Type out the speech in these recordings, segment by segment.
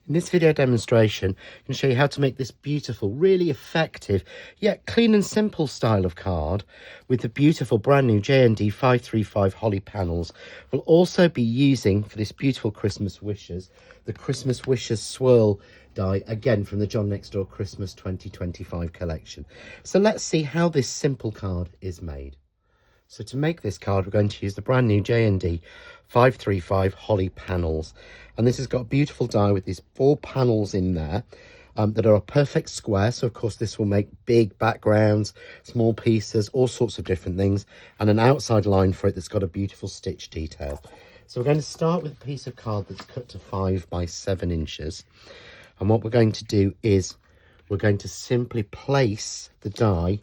In this video demonstration, I'm going to show you how to make this beautiful, really effective, yet clean and simple style of card with the beautiful brand new JND535 holly panels. We'll also be using, for this beautiful Christmas wishes, the Christmas wishes swirl die, again from the John Next Door Christmas 2025 collection. So let's see how this simple card is made. So to make this card, we're going to use the brand new JND535 holly panels. And this has got a beautiful die with these 4 panels in there that are a perfect square. So, of course, this will make big backgrounds, small pieces, all sorts of different things. And an outside line for it that's got a beautiful stitch detail. So we're going to start with a piece of card that's cut to 5 by 7 inches. And what we're going to do is we're going to simply place the die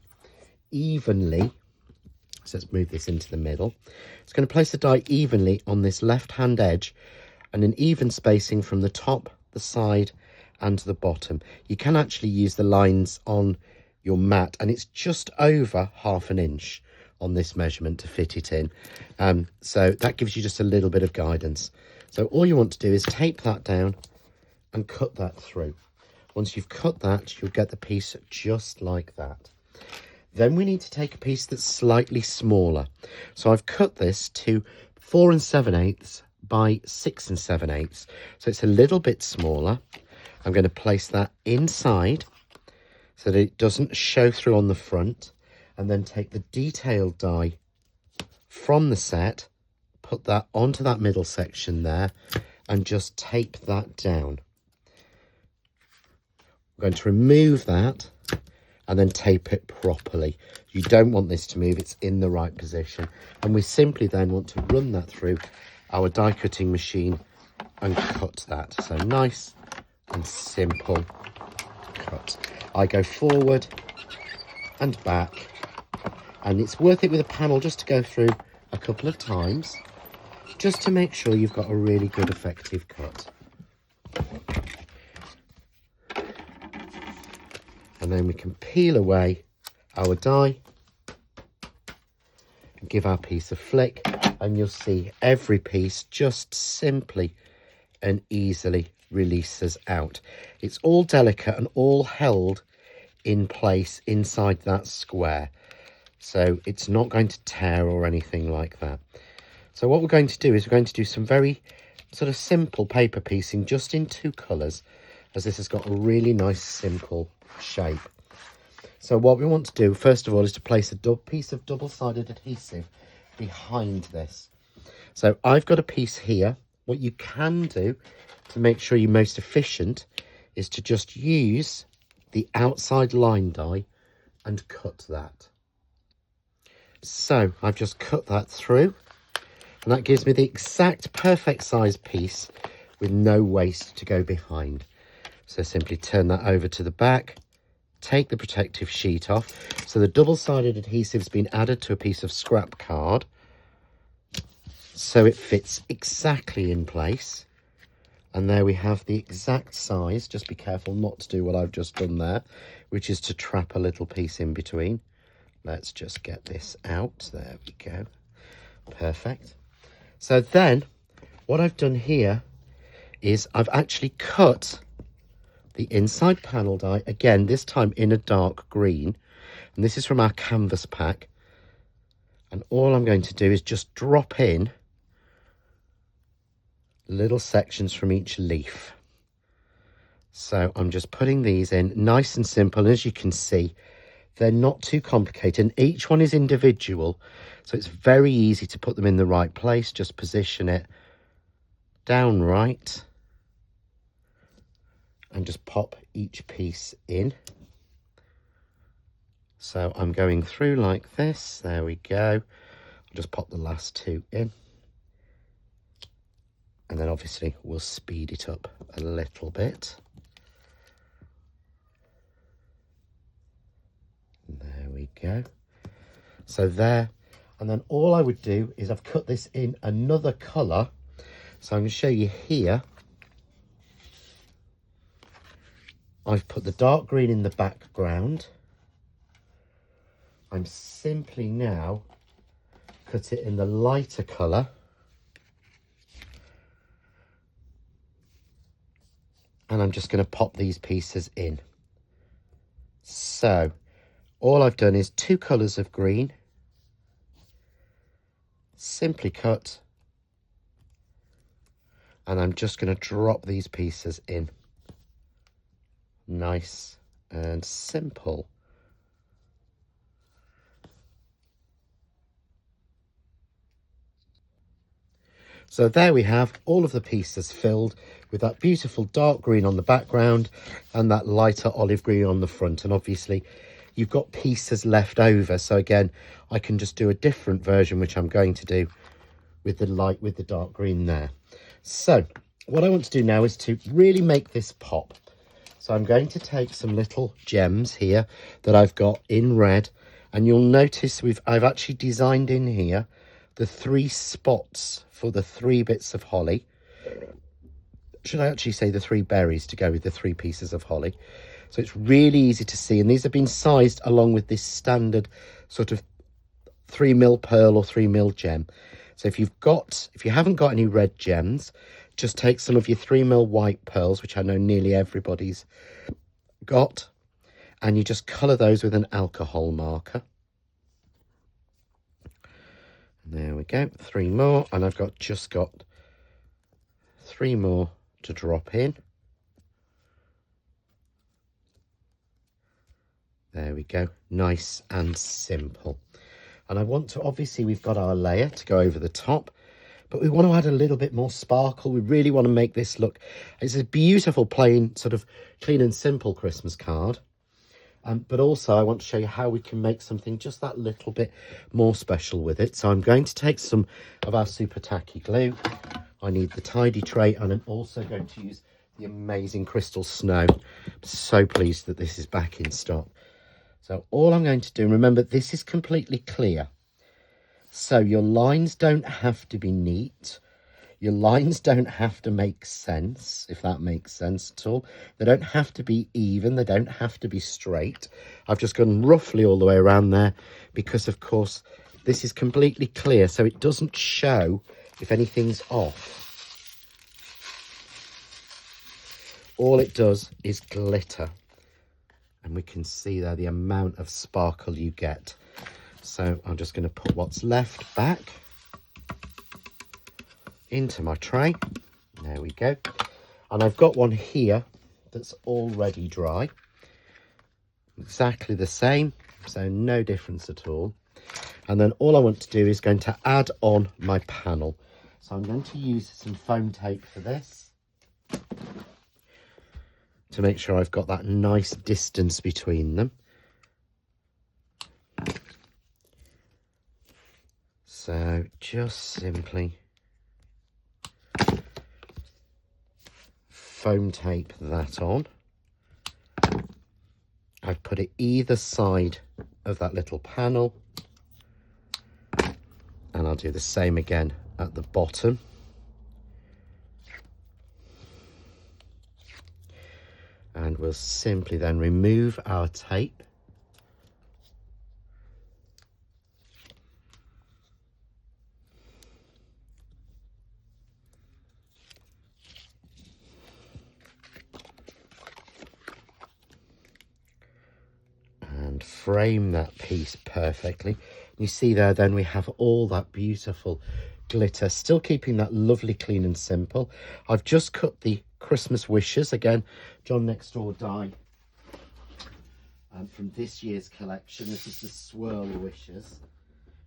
evenly. So let's move this into the middle. It's going to place the die evenly on this left-hand edge and an even spacing from the top, the side and the bottom. You can actually use the lines on your mat, and it's just over 1/2 inch on this measurement to fit it in. So that gives you just a little bit of guidance. So all you want to do is tape that down and cut that through. Once you've cut that, you'll get the piece just like that. Then we need to take a piece that's slightly smaller. So I've cut this to 4 7/8 by 6 7/8. So it's a little bit smaller. I'm going to place that inside so that it doesn't show through on the front, and then take the detailed die from the set, put that onto that middle section there, and just tape that down. I'm going to remove that and then tape it properly. You don't want this to move, it's in the right position. And we simply then want to run that through our die cutting machine and cut that. So nice and simple cut. I go forward and back, and it's worth it with a panel just to go through a couple of times, just to make sure you've got a really good effective cut. And then we can peel away our die and give our piece a flick, and you'll see every piece just simply and easily releases out. It's all delicate and all held in place inside that square, so it's not going to tear or anything like that. So what we're going to do is we're going to do some very sort of simple paper piecing just in 2 colours, as this has got a really nice simple shape. So what we want to do first of all is to place a piece of double-sided adhesive behind this. So I've got a piece here. What you can do to make sure you're most efficient is to just use the outside line die and cut that. So I've just cut that through, and that gives me the exact perfect size piece with no waste to go behind. So simply turn that over to the back, take the protective sheet off. So the double-sided adhesive's been added to a piece of scrap card, so it fits exactly in place. And there we have the exact size. Just be careful not to do what I've just done there, which is to trap a little piece in between. Let's just get this out. There we go. Perfect. So then what I've done here is I've actually cut the inside panel die, again, this time in a dark green. And this is from our canvas pack. And all I'm going to do is just drop in little sections from each leaf. So I'm just putting these in nice and simple. As you can see, they're not too complicated, and each one is individual, so it's very easy to put them in the right place. Just position it down right and just pop each piece in. So I'm going through like this. There we go. I'll just pop the last 2 in. And then obviously we'll speed it up a little bit. There we go. So there. And then all I would do is I've cut this in another colour. So I'm going to show you here. I've put the dark green in the background. I'm simply now cut it in the lighter colour. And I'm just going to pop these pieces in. So all I've done is 2 colours of green, simply cut, and I'm just going to drop these pieces in. Nice and simple. So there we have all of the pieces filled with that beautiful dark green on the background and that lighter olive green on the front. And obviously you've got pieces left over. So again, I can just do a different version, which I'm going to do with the dark green there. So what I want to do now is to really make this pop. So I'm going to take some little gems here that I've got in red, and you'll notice I've actually designed in here the 3 spots for the 3 bits of holly. Should I actually say the 3 berries to go with the 3 pieces of holly? So it's really easy to see, and these have been sized along with this standard sort of 3mm pearl or 3mm gem. So if you haven't got any red gems, just take some of your 3mm white pearls, which I know nearly everybody's got, and you just colour those with an alcohol marker. There we go, 3 more, and I've just got 3 more to drop in. There we go, nice and simple. And I want to, obviously we've got our layer to go over the top, but we want to add a little bit more sparkle. We really want to make this look, it's a beautiful plain sort of clean and simple Christmas card. But also I want to show you how we can make something just that little bit more special with it. So I'm going to take some of our super tacky glue. I need the tidy tray, and I'm also going to use the amazing crystal snow. I'm so pleased that this is back in stock. So all I'm going to do, remember this is completely clear. So your lines don't have to be neat. Your lines don't have to make sense, if that makes sense at all. They don't have to be even. They don't have to be straight. I've just gone roughly all the way around there because, of course, this is completely clear, so it doesn't show if anything's off. All it does is glitter. And we can see there the amount of sparkle you get. So I'm just going to put what's left back into my tray. There we go. And I've got one here that's already dry. Exactly the same, so no difference at all. And then all I want to do is going to add on my panel. So I'm going to use some foam tape for this to make sure I've got that nice distance between them. So just simply foam tape that on. I've put it either side of that little panel, and I'll do the same again at the bottom. And we'll simply then remove our tape. And frame that piece perfectly. You see there then we have all that beautiful glitter, still keeping that lovely clean and simple. I've just cut the Christmas wishes, again, John Next Door die from this year's collection. This is the swirl wishes,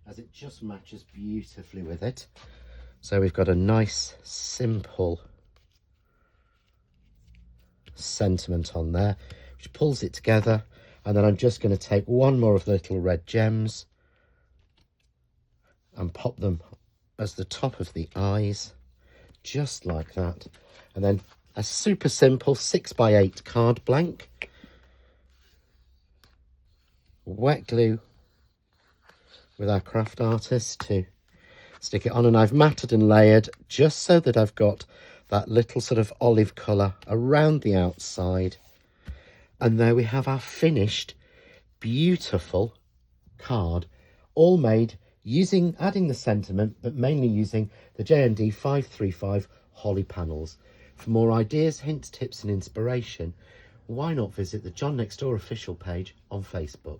as it just matches beautifully with it. So we've got a nice simple sentiment on there, which pulls it together. And then I'm just going to take one more of the little red gems and pop them as the top of the eyes, just like that. And then a super simple 6x8 card blank. Wet glue with our craft artist to stick it on. And I've matted and layered just so that I've got that little sort of olive colour around the outside. And there we have our finished, beautiful card, all made adding the sentiment, but mainly using the JND535 holly panels. For more ideas, hints, tips and inspiration, why not visit the John Next Door official page on Facebook.